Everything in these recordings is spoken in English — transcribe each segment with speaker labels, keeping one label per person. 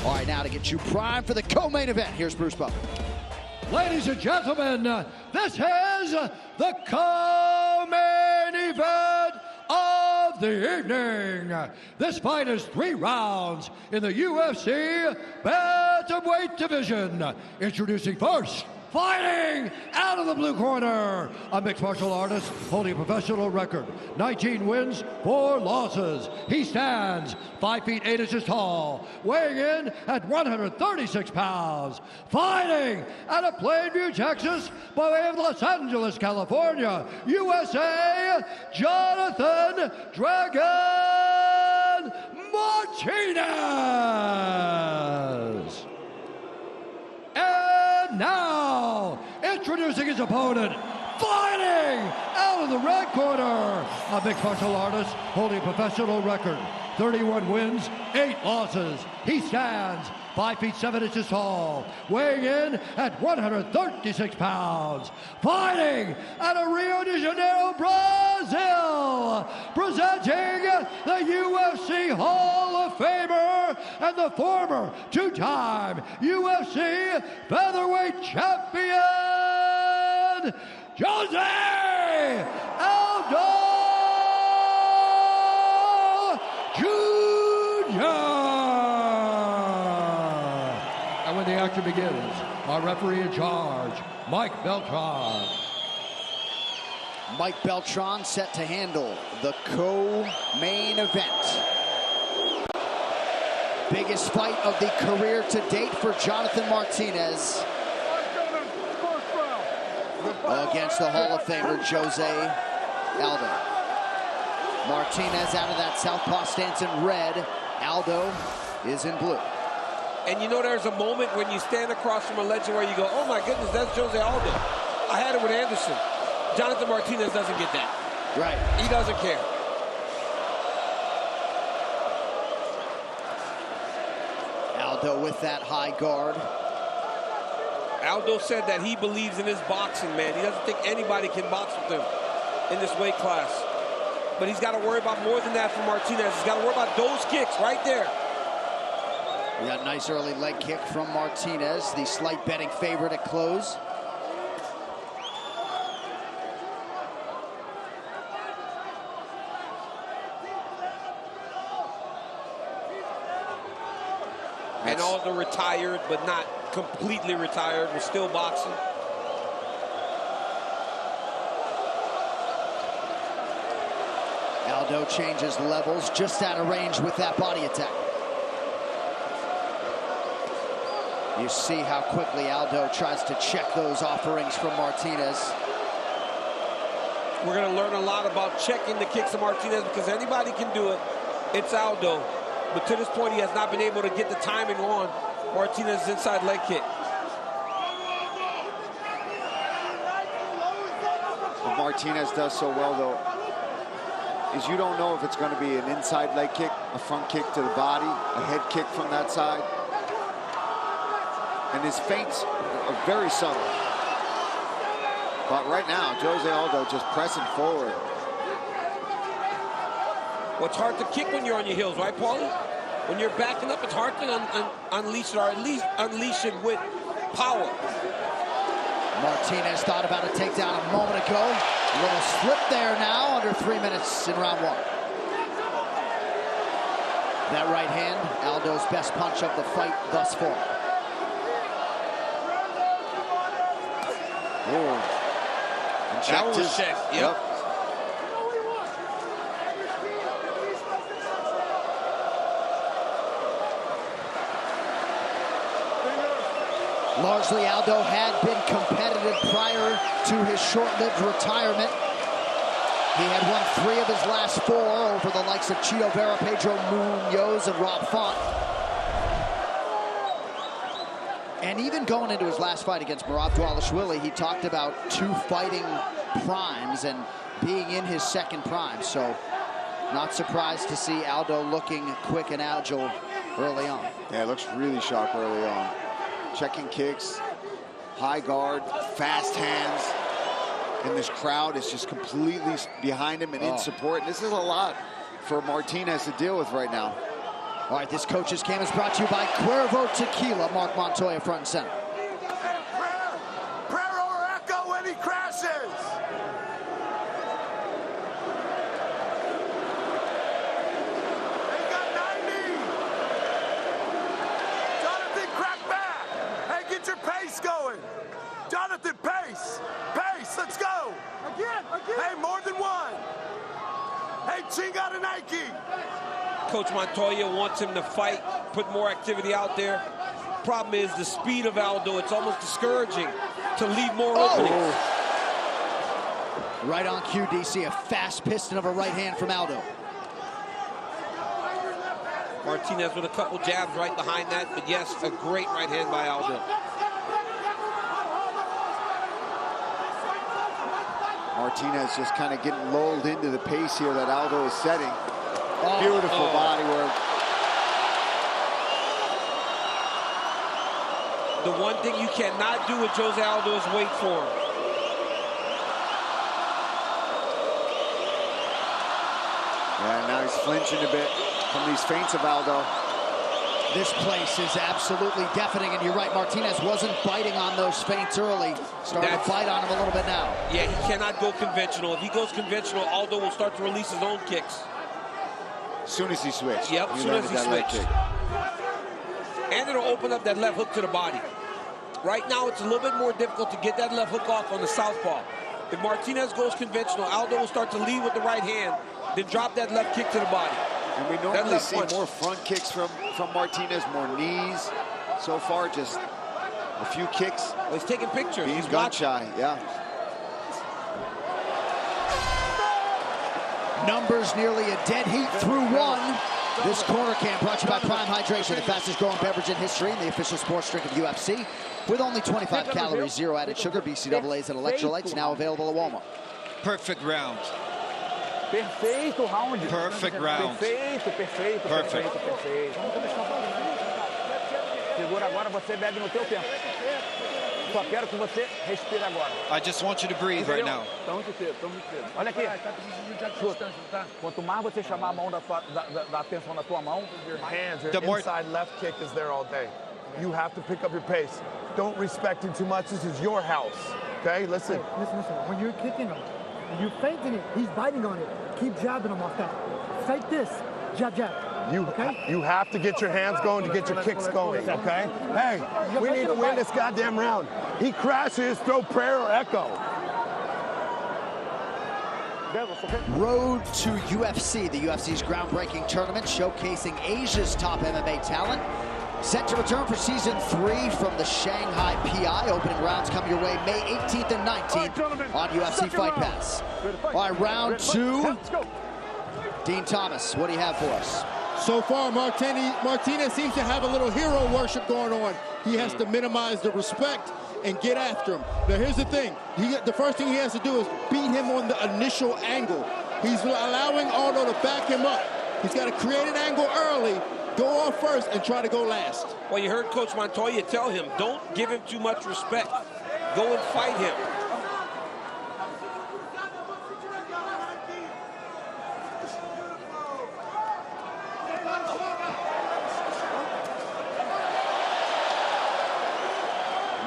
Speaker 1: All right, now to get you primed for the co-main event, here's Bruce Buffer.
Speaker 2: Ladies and gentlemen, this is the co-main event of the evening. This fight is 3 rounds in the UFC bantamweight division. Introducing first, fighting out of the blue corner, a mixed martial artist holding a professional record, 19 wins, 4 losses. He stands 5 feet 8 inches tall, weighing in at 136 pounds. Fighting out of Plainview, Texas, by way of Los Angeles, California, USA, Jonathan "Dragon" Martinez. And now, introducing his opponent, fighting out of the red corner, a mixed martial artist holding a professional record, 31 wins, 8 losses. He stands 5 feet 7 inches tall, weighing in at 136 pounds. Fighting out of Rio de Janeiro, Brazil, presenting the UFC Hall of Famer and the former 2-time UFC featherweight champion, Jose Aldo Jr. And when the action begins, our referee in charge, Mike Beltran.
Speaker 1: Mike Beltran set to handle the co-main event. Biggest fight of the career to date for Jonathan Martinez against the Hall of Famer Jose Aldo. Martinez out of that southpaw stance in red. Aldo is in blue.
Speaker 3: And you know, there's a moment when you stand across from a legend where you go, oh my goodness, that's Jose Aldo. I had it with Anderson. Jonathan Martinez doesn't get that.
Speaker 1: Right.
Speaker 3: He doesn't care.
Speaker 1: Aldo with that high guard.
Speaker 3: Aldo said that he believes in his boxing, man. He doesn't think anybody can box with him in this weight class. But he's got to worry about more than that for Martinez. He's got to worry about those kicks right there.
Speaker 1: We got a nice early leg kick from Martinez, the slight betting favorite at close.
Speaker 3: And Aldo retired, but not completely retired. We're still boxing.
Speaker 1: Aldo changes levels, just out of range with that body attack. You see how quickly Aldo tries to check those offerings from Martinez.
Speaker 3: We're going to learn a lot about checking the kicks of Martinez because anybody can do it. It's Aldo. But to this point, he has not been able to get the timing on Martinez's inside leg kick.
Speaker 4: What Martinez does so well, though, is you don't know if it's going to be an inside leg kick, a front kick to the body, a head kick from that side. And his feints are very subtle. But right now, Jose Aldo just pressing forward.
Speaker 3: Well, it's hard to kick when you're on your heels, right, Paulie? When you're backing up, it's hard to unleash it, or at least unleash it with power.
Speaker 1: Martinez thought about a takedown a moment ago. A little slip there now, under 3 minutes in round 1. That right hand, Aldo's best punch of the fight thus far.
Speaker 4: Whoa. And checked his...
Speaker 3: checked, yep.
Speaker 1: Largely, Aldo had been competitive prior to his short-lived retirement. He had won 3 of his last 4 over the likes of Chito Vera, Pedro Munoz, and Rob Font. And even going into his last fight against Merab Dvalishvili, he talked about 2 fighting primes and being in his second prime. So, not surprised to see Aldo looking quick and agile early on.
Speaker 4: Yeah, it looks really sharp early on. Checking kicks, high guard, fast hands. And this crowd is just completely behind him and in support. And this is a lot for Martinez to deal with right now.
Speaker 1: All right, this coach's cam is brought to you by Cuervo Tequila. Mark Montoya front and center.
Speaker 5: Prayer or echo when he crashes. He got 90. Jonathan, crack back. Hey, get your pace going. Jonathan, pace. Pace, let's go. Again. Hey, more than one. Hey, Chinga Nike.
Speaker 3: Coach Montoya wants him to fight, put more activity out there. Problem is the speed of Aldo. It's almost discouraging to leave more openings.
Speaker 1: Right on cue, DC. A fast piston of a right hand from Aldo.
Speaker 3: Martinez with a couple jabs right behind that, but yes, a great right hand by Aldo.
Speaker 4: Martinez just kind of getting lulled into the pace here that Aldo is setting. Beautiful body work.
Speaker 3: The one thing you cannot do with Jose Aldo is wait for him.
Speaker 4: Yeah, now he's flinching a bit from these feints of Aldo.
Speaker 1: This place is absolutely deafening, and you're right, Martinez wasn't biting on those feints early. Starting to bite on him a little bit now.
Speaker 3: Yeah, he cannot go conventional. If he goes conventional, Aldo will start to release his own kicks.
Speaker 4: As soon as he switched.
Speaker 3: Yep, as soon as he switched. And it'll open up that left hook to the body. Right now, it's a little bit more difficult to get that left hook off on the southpaw. If Martinez goes conventional, Aldo will start to lead with the right hand, then drop that left kick to the body.
Speaker 4: And we normally see more front kicks from Martinez, more knees. So far, just a few kicks.
Speaker 3: Well, he's taking pictures.
Speaker 4: He's gun shy, yeah.
Speaker 1: Numbers nearly a dead heat through one. This corner cam brought to you by Prime Hydration, the fastest growing beverage in history and the official sports drink of UFC. With only 25 calories, zero added sugar, BCAAs, and electrolytes, now available at Walmart.
Speaker 6: Perfect round.
Speaker 7: Perfeito round.
Speaker 6: Perfect round.
Speaker 7: Perfeito. Segura agora, você bebe no teu tempo. Só quero que você respire agora.
Speaker 6: I just want you to breathe right now.
Speaker 7: Tamo inteiro. Olha aqui. Quanto mais você chamar a mão da atenção na tua mão,
Speaker 5: Your hands, your inside left kick is there all day. You have to pick up your pace. Don't respect him too much. This is your house. Okay, listen.
Speaker 8: Listen. When you're kicking him, when you're feinting it, he's biting on it. Keep jabbing him off that. Fake this. Jab.
Speaker 5: You have to get your hands going to get your kicks going, okay? Hey, we need to win this goddamn round. He crashes, throw prayer or echo.
Speaker 1: Road to UFC, the UFC's groundbreaking tournament showcasing Asia's top MMA talent. Set to return for Season 3 from the Shanghai PI. Opening rounds coming your way May 18th and 19th on UFC Fight Pass. All right, round 2. Dean Thomas, what do you have for us?
Speaker 9: So far, Martinez seems to have a little hero worship going on. He has to minimize the respect and get after him. Now, here's the thing. The first thing he has to do is beat him on the initial angle. He's allowing Aldo to back him up. He's got to create an angle early, go off first, and try to go last.
Speaker 3: Well, you heard Coach Montoya tell him, don't give him too much respect. Go and fight him.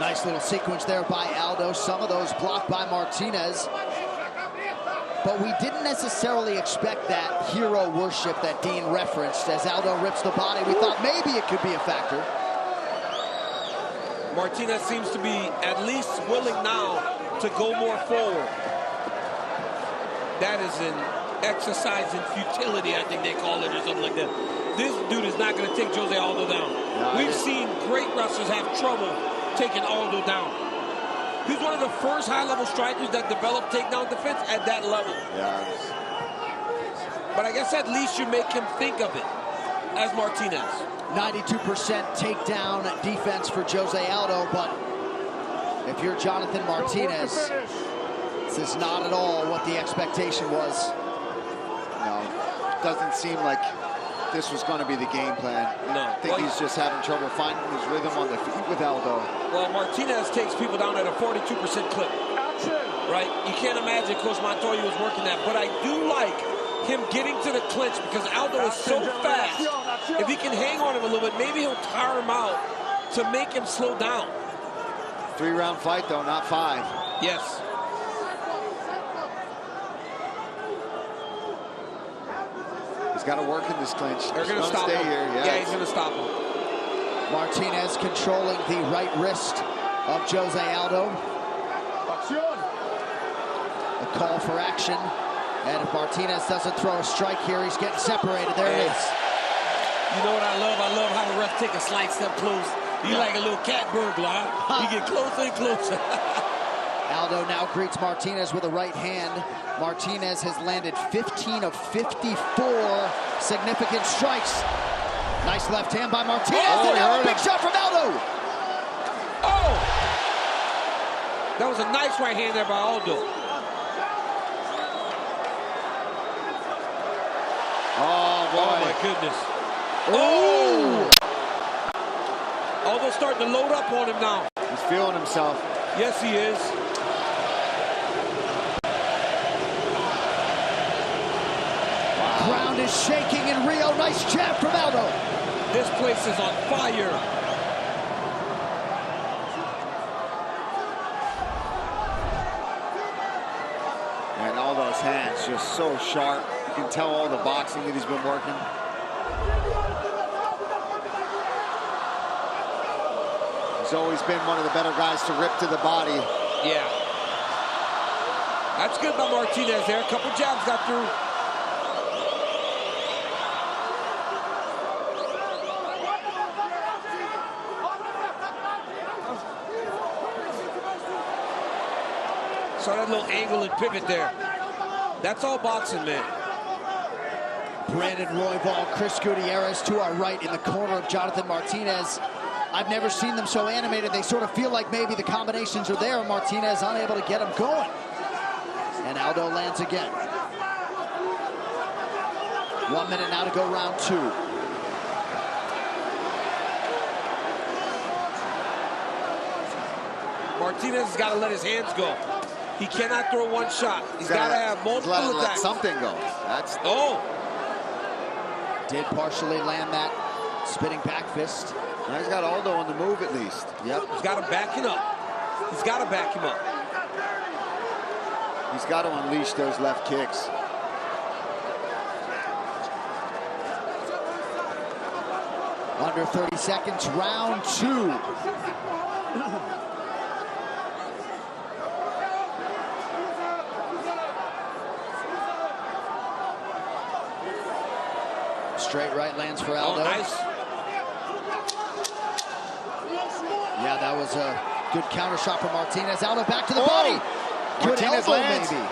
Speaker 1: Nice little sequence there by Aldo. Some of those blocked by Martinez. But we didn't necessarily expect that hero worship that Dean referenced. As Aldo rips the body, we thought maybe it could be a factor.
Speaker 3: Martinez seems to be at least willing now to go more forward. That is an exercise in futility, I think they call it, or something like that. This dude is not going to take Jose Aldo down. We've seen great wrestlers have trouble taking Aldo down. He's one of the first high-level strikers that developed takedown defense at that level.
Speaker 4: Yeah.
Speaker 3: But I guess at least you make him think of it as Martinez.
Speaker 1: 92% takedown defense for Jose Aldo, but if you're Jonathan Martinez, this is not at all what the expectation was.
Speaker 4: No, doesn't seem like this was going to be the game plan.
Speaker 3: No.
Speaker 4: I think he's just having trouble finding his rhythm on the feet with Aldo.
Speaker 3: Well, Martinez takes people down at a 42% clip. Right? You can't imagine Coach Montoya was working that, but I do like him getting to the clinch because Aldo is so fast if he can hang on him a little bit, maybe he'll tire him out to make him slow down.
Speaker 4: 3-round fight, though, not 5.
Speaker 3: Yes.
Speaker 4: He's got to work in this clinch.
Speaker 3: They're going to stop him.
Speaker 4: Here.
Speaker 3: Yeah, he's going to stop him.
Speaker 1: Martinez controlling the right wrist of Jose Aldo. A call for action. And if Martinez doesn't throw a strike here, he's getting separated. There it is.
Speaker 3: You know what I love? I love how the ref take a slight step close. You like a little cat burglar, huh? You get closer and closer.
Speaker 1: Aldo now greets Martinez with a right hand. Martinez has landed 15 of 54 significant strikes. Nice left hand by Martinez.
Speaker 3: Oh,
Speaker 1: and now a big shot from Aldo.
Speaker 3: Oh! That was a nice right hand there by Aldo.
Speaker 4: Oh, boy.
Speaker 3: Oh, my goodness. Oh! Aldo's starting to load up on him now.
Speaker 4: He's feeling himself.
Speaker 3: Yes, he is.
Speaker 1: Wow. Ground is shaking in Rio. Nice jab from Aldo.
Speaker 3: This place is on fire.
Speaker 4: And Aldo's hands just so sharp. You can tell all the boxing that he's been working. He's always been one of the better guys to rip to the body.
Speaker 3: Yeah. That's good by Martinez there. A couple jabs got through. Saw that little angle and pivot there. That's all boxing, man.
Speaker 1: Brandon Royval, Chris Gutierrez to our right in the corner of Jonathan Martinez. I've never seen them so animated. They sort of feel like maybe the combinations are there. Martinez unable to get him going. And Aldo lands again. 1 minute now to go, round 2.
Speaker 3: Martinez has got to let his hands go. He cannot throw one shot. He's got to have multiple attacks.
Speaker 4: Let something go. That's
Speaker 1: did partially land that spinning back fist.
Speaker 4: Now he's got Aldo on the move at least.
Speaker 3: Yep. He's got to back him up. He's got to back him up.
Speaker 4: He's got to unleash those left kicks.
Speaker 1: Under 30 seconds, round 2. Straight right lands for Aldo.
Speaker 3: Oh, nice.
Speaker 1: Yeah, that was a good counter shot from Martinez. Aldo back to the body. Good
Speaker 4: Martinez
Speaker 1: elbow,
Speaker 4: lands.
Speaker 1: maybe.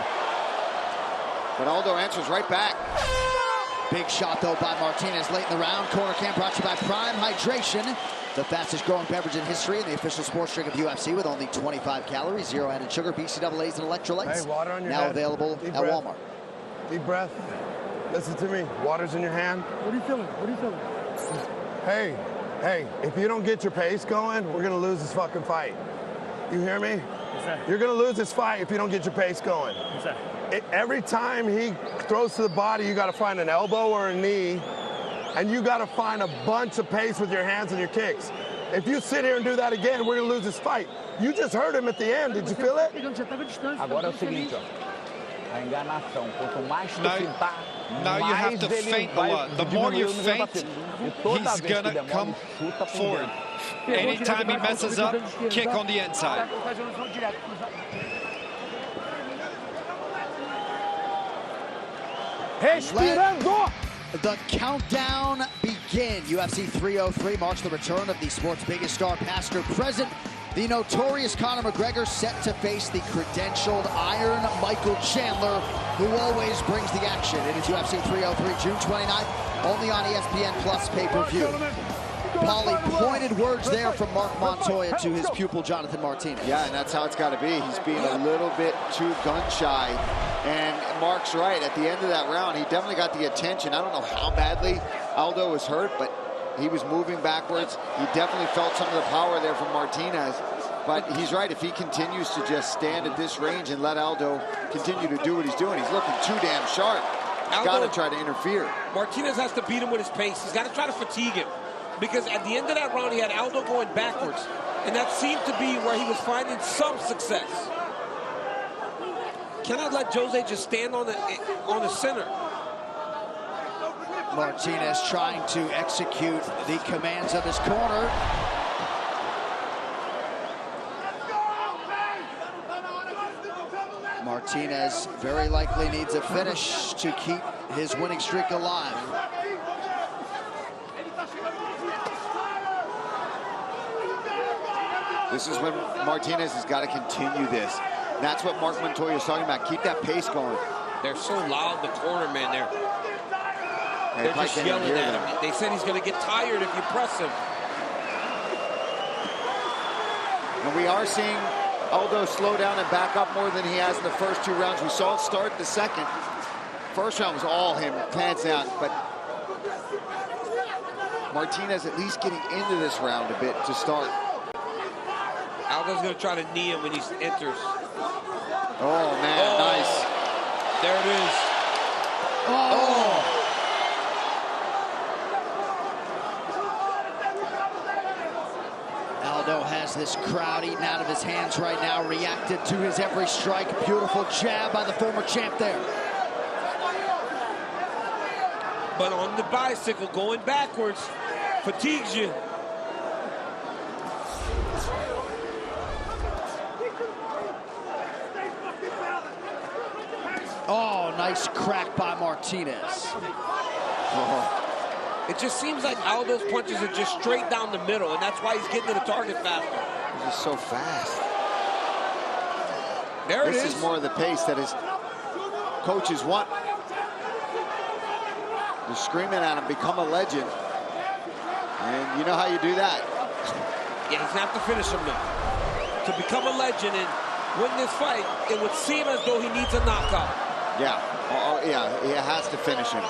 Speaker 4: But Aldo answers right back.
Speaker 1: Big shot, though, by Martinez late in the round. Corner cam brought to you by Prime Hydration, the fastest growing beverage in history and the official sports drink of UFC with only 25 calories, 0 added sugar, BCAAs, and electrolytes.
Speaker 5: Hey, water on your
Speaker 1: now
Speaker 5: head.
Speaker 1: available
Speaker 5: Deep
Speaker 1: at
Speaker 5: breath.
Speaker 1: Walmart.
Speaker 5: Deep breath. Listen to me. Water's in your hand.
Speaker 8: What are you feeling? What are you feeling?
Speaker 5: Hey, if you don't get your pace going, we're going to lose this fucking fight. You hear me?
Speaker 8: Yes, sir.
Speaker 5: You're going to lose this fight if you don't get your pace going.
Speaker 8: Yes, sir.
Speaker 5: Every time he throws to the body, you got to find an elbow or a knee, and you got to find a bunch of pace with your hands and your kicks. If you sit here and do that again, we're going to lose this fight. You just hurt him at the end. Did you feel it?
Speaker 7: Agora é o seguinte, ó. A enganação, quanto mais tu fintar,
Speaker 6: now you have to feint a lot. The more you feint, he's gonna come forward. Anytime he messes up, kick on the inside.
Speaker 1: Let the countdown begin. UFC 303 marks the return of the sport's biggest star, past or present. The notorious Conor McGregor set to face the credentialed Iron Michael Chandler, who always brings the action. It is UFC 303, June 29th, only on ESPN Plus pay-per-view. Paulie, pointed words there from Mark Montoya to his pupil, Jonathan Martinez.
Speaker 4: Yeah, and that's how it's got to be. He's being a little bit too gun-shy. And Mark's right. At the end of that round, he definitely got the attention. I don't know how badly Aldo was hurt, but he was moving backwards. He definitely felt some of the power there from Martinez. But he's right. If he continues to just stand at this range and let Aldo continue to do what he's doing, he's looking too damn sharp. got to try to interfere.
Speaker 3: Martinez has to beat him with his pace. He's got to try to fatigue him. Because at the end of that round, he had Aldo going backwards. And that seemed to be where he was finding some success. Cannot let Jose just stand on the center.
Speaker 1: Martinez trying to execute the commands of his corner. Martinez very likely needs a finish to keep his winning streak alive.
Speaker 4: This is when Martinez has got to continue this. That's what Mark Montoya is talking about. Keep that pace going.
Speaker 3: They're so loud in the corner, man. They're just yelling at him. They said he's going to get tired if you press him.
Speaker 4: And we are seeing Aldo slow down and back up more than he has in the first 2 rounds. We saw it start the second. First round was all him, hands down. But Martinez at least getting into this round a bit to start.
Speaker 3: Aldo's going to try to knee him when he enters.
Speaker 4: Oh, man, nice.
Speaker 3: There it is.
Speaker 1: Oh. Aldo has this crowd eating out of his hands right now, reacted to his every strike. Beautiful jab by the former champ there.
Speaker 3: But on the bicycle, going backwards, fatigues you.
Speaker 1: Oh, nice crack by Martinez.
Speaker 4: Oh.
Speaker 3: It just seems like Aldo's punches are just straight down the middle, and that's why he's getting to the target faster.
Speaker 4: He's just so fast.
Speaker 3: There it is.
Speaker 4: This is more of the pace that his coaches want. They're screaming at him, become a legend. And you know how you do that.
Speaker 3: Yeah, he's going to have to finish him now. To become a legend and win this fight, it would seem as though he needs a knockout.
Speaker 4: Yeah, yeah, he has to finish him.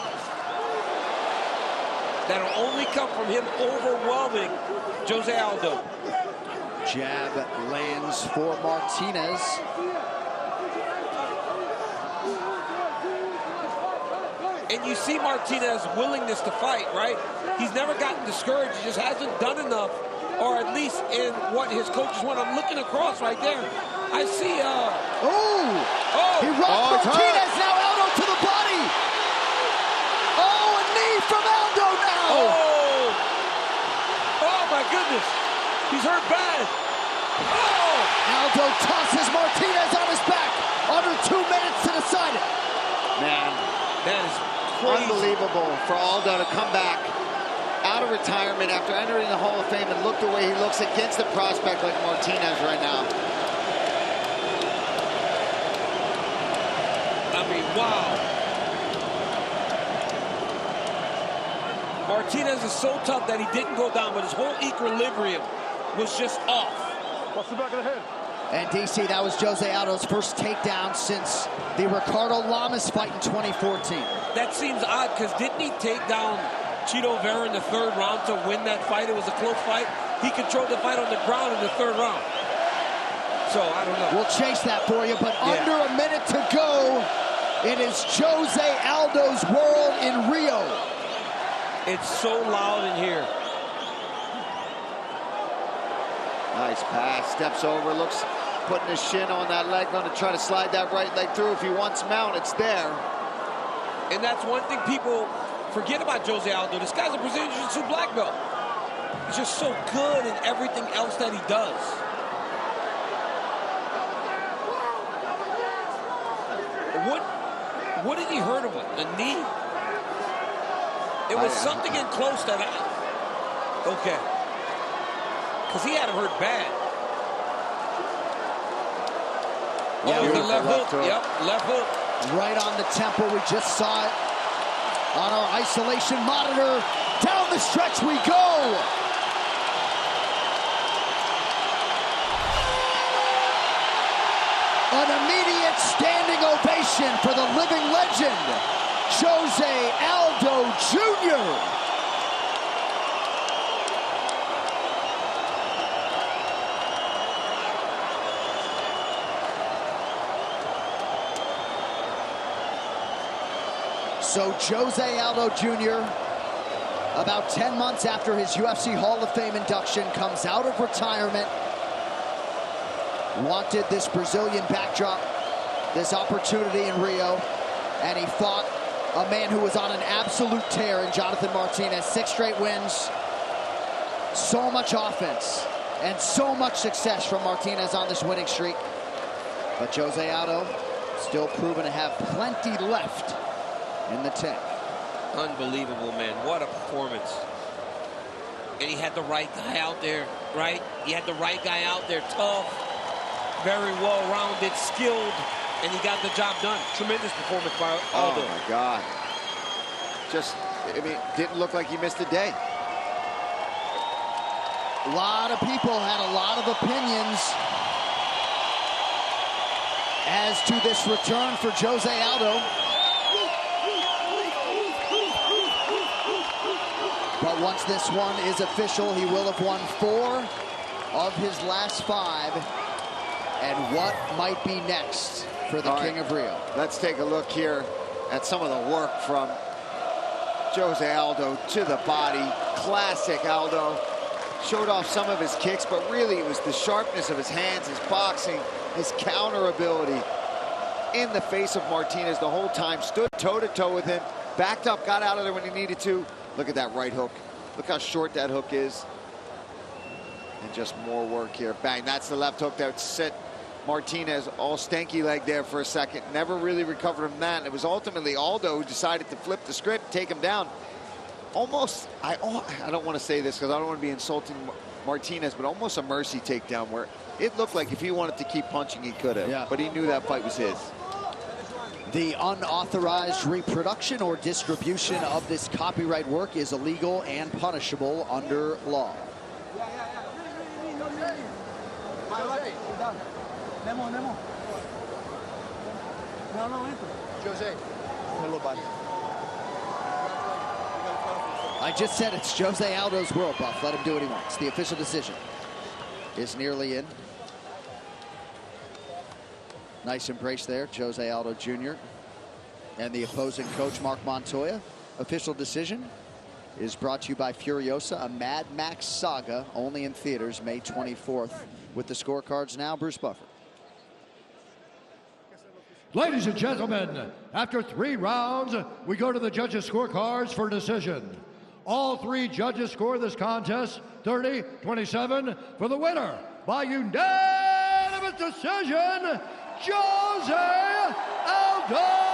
Speaker 3: That'll only come from him overwhelming Jose Aldo.
Speaker 1: Jab lands for Martinez.
Speaker 3: And you see Martinez's willingness to fight, right? He's never gotten discouraged. He just hasn't done enough, or at least in what his coaches want. I'm looking across right there. I see,
Speaker 1: He rocked Martinez, now Aldo to the body. Oh, a knee from Aldo now.
Speaker 3: Oh my goodness. He's hurt bad. Oh!
Speaker 1: Aldo tosses Martinez on his back. Under 2 minutes to decide it.
Speaker 4: Man,
Speaker 3: that is crazy.
Speaker 4: Unbelievable for Aldo to come back out of retirement after entering the Hall of Fame and look the way he looks against a prospect like Martinez right now.
Speaker 3: I mean, wow. Martinez is so tough that he didn't go down, but his whole equilibrium was just off.
Speaker 5: What's the back of the head?
Speaker 1: And DC, that was Jose Aldo's first takedown since the Ricardo Lamas fight in 2014.
Speaker 3: That seems odd, because didn't he take down Chito Vera in the 3rd round to win that fight? It was a close fight. He controlled the fight on the ground in the 3rd round. So, I don't know.
Speaker 1: We'll chase that for you, but under a minute to go, it is Jose Aldo's world in Rio.
Speaker 3: It's so loud in here.
Speaker 4: Nice pass, steps over, looks, putting his shin on that leg, going to try to slide that right leg through. If he wants mount, it's there.
Speaker 3: And that's one thing people forget about Jose Aldo. This guy's a Brazilian Jiu-Jitsu black belt. He's just so good in everything else that he does. What did he hurt him with? A knee? It was something in close that okay. Because he had him hurt bad.
Speaker 1: Yeah,
Speaker 3: the left hook. Yep, left hook.
Speaker 1: Right on the temple. We just saw it on our isolation monitor. Down the stretch we go. An immediate standing ovation for the living legend, Jose Aldo Jr. So Jose Aldo Jr., about 10 months after his UFC Hall of Fame induction, comes out of retirement. Wanted this Brazilian backdrop, this opportunity in Rio, and he fought a man who was on an absolute tear in Jonathan Martinez. 6 straight wins, so much offense, and so much success from Martinez on this winning streak. But Jose Aldo still proven to have plenty left in the tank.
Speaker 3: Unbelievable, man. What a performance. And he had the right guy out there, right? He had the right guy out there, tough, very well-rounded, skilled, and he got the job done. Tremendous performance by Aldo.
Speaker 4: Oh, my God. Just, I mean, didn't look like he missed a day.
Speaker 1: A lot of people had a lot of opinions as to this return for Jose Aldo. But once this one is official, he will have won 4 of his last 5. And what might be next for the King of Rio?
Speaker 4: Let's take a look here at some of the work from Jose Aldo to the body. Classic Aldo. Showed off some of his kicks, but really it was the sharpness of his hands, his boxing, his counter ability in the face of Martinez the whole time. Stood toe-to-toe with him, backed up, got out of there when he needed to. Look at that right hook. Look how short that hook is. And just more work here. Bang, that's the left hook that set Martinez all stanky leg there for a second. Never really recovered from that. And it was ultimately Aldo who decided to flip the script, take him down. Almost, I don't want to say this because I don't want to be insulting Martinez, but almost a mercy takedown where it looked like if he wanted to keep punching, he could have. Yeah. But he knew that fight was his.
Speaker 1: The unauthorized reproduction or distribution of this copyright work is illegal and punishable under law. I just said it's Jose Aldo's world, Buff. Let him do what he wants. The official decision is nearly in. Nice embrace there, Jose Aldo Jr. and the opposing coach, Mark Montoya. Official decision is brought to you by Furiosa, a Mad Max saga, only in theaters May 24th. With the scorecards now, Bruce Buffer.
Speaker 2: Ladies and gentlemen, after 3 rounds, we go to the judges' scorecards for decision. All 3 judges score this contest 30-27 for the winner by unanimous decision, Jose Aldo.